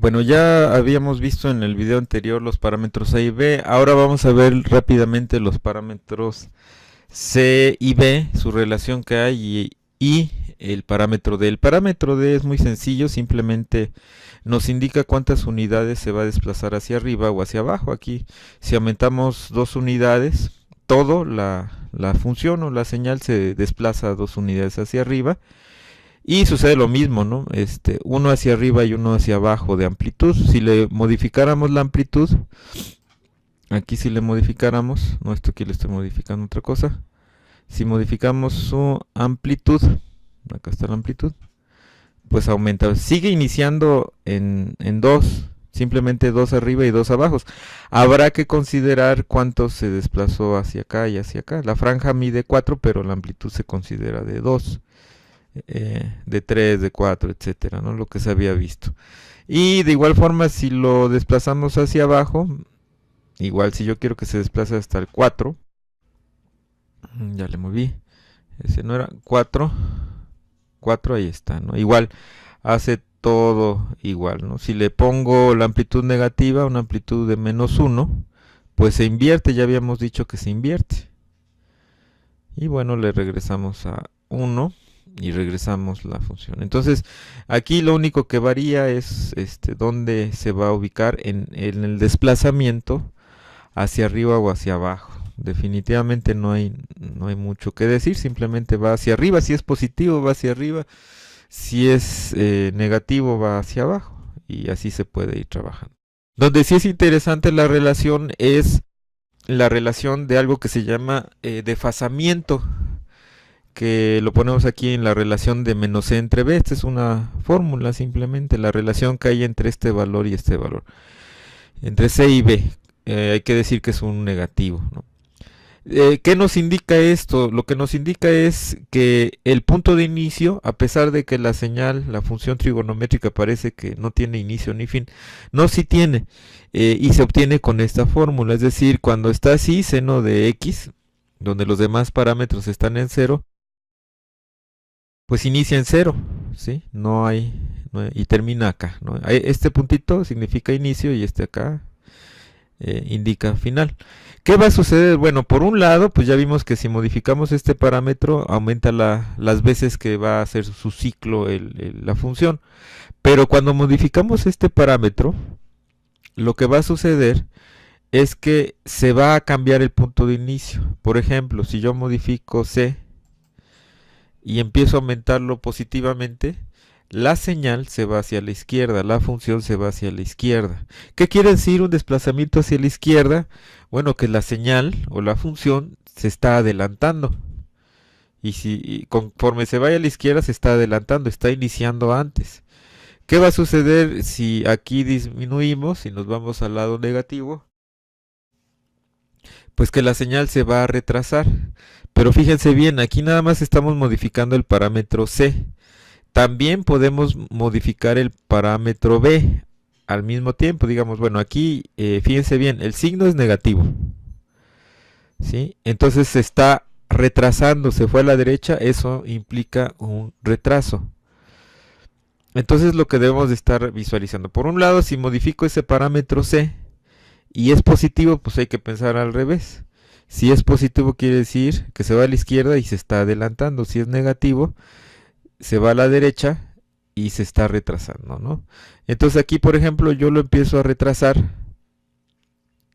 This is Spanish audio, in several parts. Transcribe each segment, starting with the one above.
Bueno, ya habíamos visto en el video anterior los parámetros A y B. Ahora vamos a ver rápidamente los parámetros C y B, su relación que hay y el parámetro D. El parámetro D es muy sencillo, simplemente nos indica cuántas unidades se va a desplazar hacia arriba o hacia abajo. Aquí, si aumentamos 2 unidades, la función o la señal se desplaza 2 unidades hacia arriba. Y sucede lo mismo, ¿no? Uno hacia arriba y uno hacia abajo de amplitud. Si le modificáramos la amplitud, aquí si le modificáramos, no, esto aquí le estoy modificando otra cosa. Si modificamos su amplitud, acá está la amplitud, pues aumenta. Sigue iniciando en 2, simplemente 2 arriba y 2 abajo. Habrá que considerar cuánto se desplazó hacia acá y hacia acá. La franja mide 4, pero la amplitud se considera de 2. De 3, de 4, etcétera, ¿no? Lo que se había visto. Y de igual forma, si lo desplazamos hacia abajo, igual si yo quiero que se desplace hasta el 4, ya le moví, ese no era 4, 4 ahí está, ¿no? Igual hace todo igual, ¿no? Si le pongo la amplitud negativa, una amplitud de -1, pues se invierte, ya habíamos dicho que se invierte. Y bueno, le regresamos a 1 y regresamos la función. Entonces aquí lo único que varía es dónde se va a ubicar en el desplazamiento hacia arriba o hacia abajo. Definitivamente no hay mucho que decir, simplemente va hacia arriba. Si es positivo va hacia arriba, si es negativo va hacia abajo, y así se puede ir trabajando. Donde sí es interesante la relación es la relación de algo que se llama desfasamiento, que lo ponemos aquí en la relación de menos C entre B. Esta es una fórmula, simplemente la relación que hay entre este valor y este valor, entre C y B. Hay que decir que es un negativo, ¿no? ¿Qué nos indica esto? Lo que nos indica es que el punto de inicio, a pesar de que la señal, la función trigonométrica parece que no tiene inicio ni fin, no, sí tiene, y se obtiene con esta fórmula. Es decir, cuando está así, seno de x, donde los demás parámetros están en 0, pues inicia en 0, ¿sí? Y termina acá, ¿no? Este puntito significa inicio y este acá indica final. ¿Qué va a suceder? Bueno, por un lado, pues ya vimos que si modificamos este parámetro, aumenta las veces que va a hacer su ciclo la función. Pero cuando modificamos este parámetro, lo que va a suceder es que se va a cambiar el punto de inicio. Por ejemplo, si yo modifico C y empiezo a aumentarlo positivamente, la señal se va hacia la izquierda, la función se va hacia la izquierda. ¿Qué quiere decir un desplazamiento hacia la izquierda? Bueno, que la señal o la función se está adelantando. Y conforme se vaya a la izquierda se está adelantando, está iniciando antes. ¿Qué va a suceder si aquí disminuimos y nos vamos al lado negativo? Pues que la señal se va a retrasar. Pero fíjense bien, aquí nada más estamos modificando el parámetro C. También podemos modificar el parámetro B al mismo tiempo. Digamos, bueno, aquí fíjense bien, el signo es negativo, ¿sí? Entonces se está retrasando, se fue a la derecha, eso implica un retraso. Entonces lo que debemos de estar visualizando, por un lado, si modifico ese parámetro C y es positivo, pues hay que pensar al revés. Si es positivo quiere decir que se va a la izquierda y se está adelantando. Si es negativo, se va a la derecha y se está retrasando, ¿no? Entonces aquí, por ejemplo, yo lo empiezo a retrasar,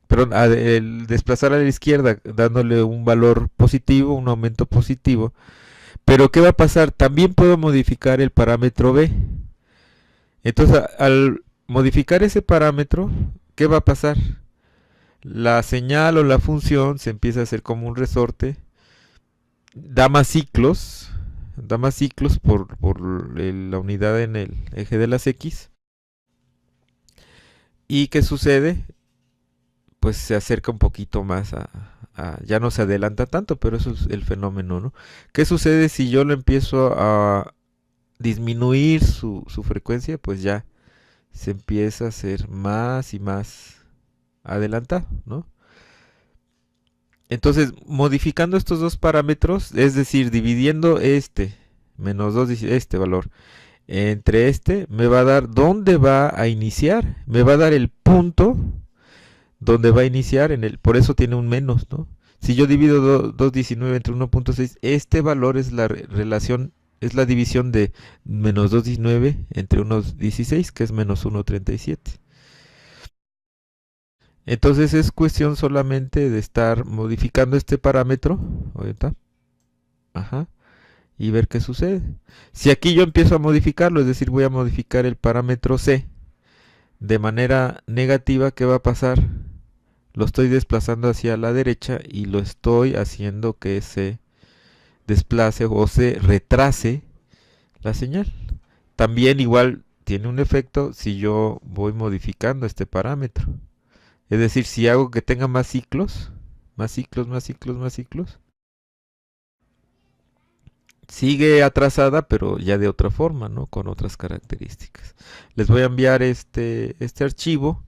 perdón, el desplazar a la izquierda dándole un valor positivo, un aumento positivo. Pero ¿qué va a pasar? También puedo modificar el parámetro B. Entonces, al modificar ese parámetro, ¿qué va a pasar? La señal o la función se empieza a hacer como un resorte, da más ciclos por la unidad en el eje de las X. ¿Y qué sucede? Pues se acerca un poquito más ya no se adelanta tanto, pero eso es el fenómeno, ¿no? ¿Qué sucede si yo lo empiezo a disminuir su frecuencia? Pues ya se empieza a hacer más y más adelantado, ¿no? Entonces, modificando estos dos parámetros, es decir, dividiendo este menos 2, este valor, entre este, me va a dar dónde va a iniciar, me va a dar el punto donde va a iniciar, por eso tiene un menos, ¿no? Si yo divido 219 entre 1.6, este valor es la relación, es la división de menos 219 entre 1.16, que es menos 1.37. Entonces es cuestión solamente de estar modificando este parámetro, ahorita, ajá, y ver qué sucede. Si aquí yo empiezo a modificarlo, es decir, voy a modificar el parámetro C de manera negativa, ¿qué va a pasar? Lo estoy desplazando hacia la derecha y lo estoy haciendo que se desplace o se retrase la señal. También igual tiene un efecto si yo voy modificando este parámetro. Es decir, si hago que tenga más ciclos, más ciclos, más ciclos, más ciclos, sigue atrasada, pero ya de otra forma, ¿no? Con otras características. Les voy a enviar este archivo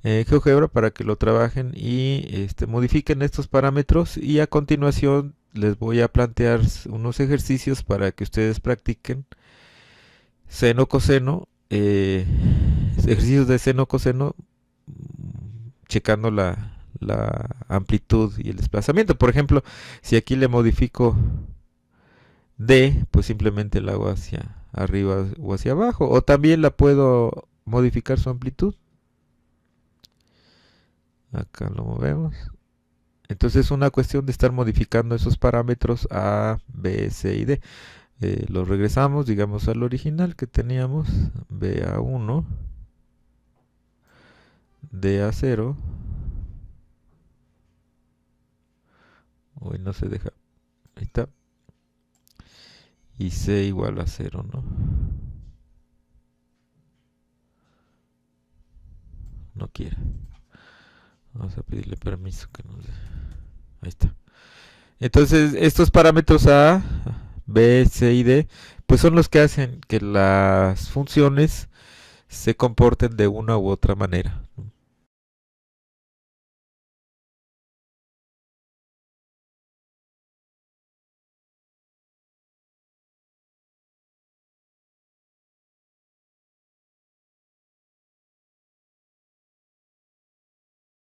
GeoGebra para que lo trabajen y modifiquen estos parámetros, y a continuación les voy a plantear unos ejercicios para que ustedes practiquen seno, coseno, ejercicios de seno, coseno, checando la amplitud y el desplazamiento. Por ejemplo, si aquí le modifico D, pues simplemente la hago hacia arriba o hacia abajo, o también la puedo modificar su amplitud. Acá lo movemos. Entonces es una cuestión de estar modificando esos parámetros A, B, C y D. Lo regresamos, digamos, al original que teníamos, B a 1, D a 0. Uy, no se deja. Ahí está. Y C igual a 0, ¿no? No quiere. Vamos a pedirle permiso que nos dé. Ahí está. Entonces, estos parámetros A, B, C y D, pues son los que hacen que las funciones se comporten de una u otra manera.